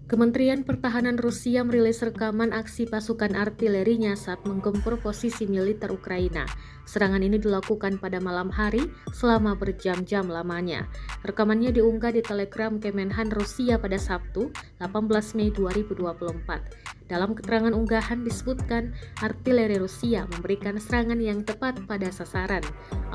Kementerian Pertahanan Rusia merilis rekaman aksi pasukan artilerinya saat menggempur posisi militer Ukraina. Serangan ini dilakukan pada malam hari selama berjam-jam lamanya. Rekamannya diunggah di Telegram Kemenhan Rusia pada Sabtu, 18 Mei 2024. Dalam keterangan unggahan disebutkan artileri Rusia memberikan serangan yang tepat pada sasaran.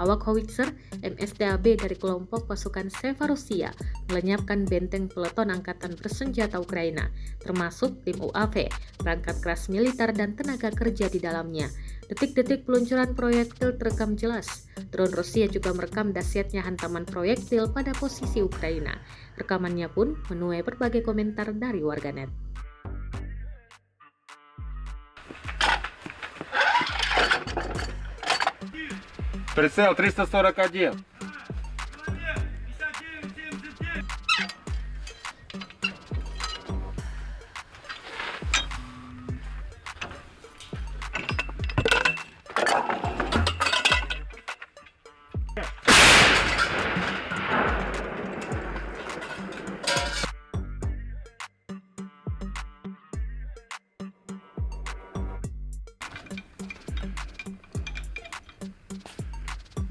Awak howitzer MSDAB dari kelompok pasukan Seva Rusia melenyapkan benteng peleton angkatan bersenjata Ukraina, termasuk tim UAV, perangkat keras militer dan tenaga kerja di dalamnya. Detik-detik peluncuran proyektil terekam jelas. Drone Rusia juga merekam dahsyatnya hantaman proyektil pada posisi Ukraina. Rekamannya pun menuai berbagai komentar dari warganet. Прицел 341.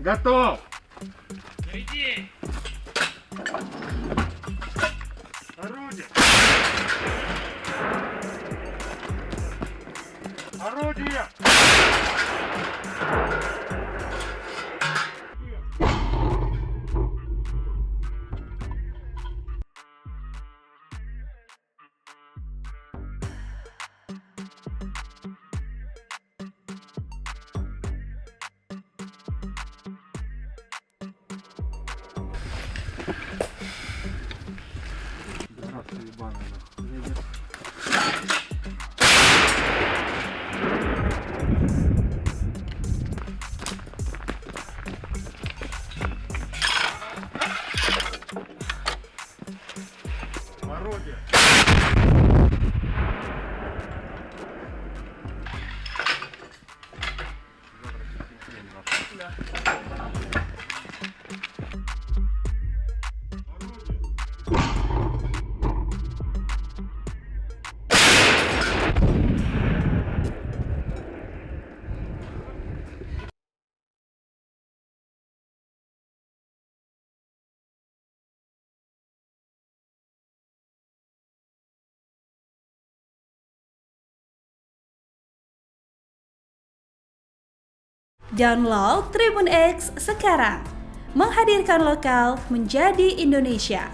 Готов! Иди! Орудие! Орудие! Орудие! Download Tribun X sekarang, menghadirkan lokal menjadi Indonesia.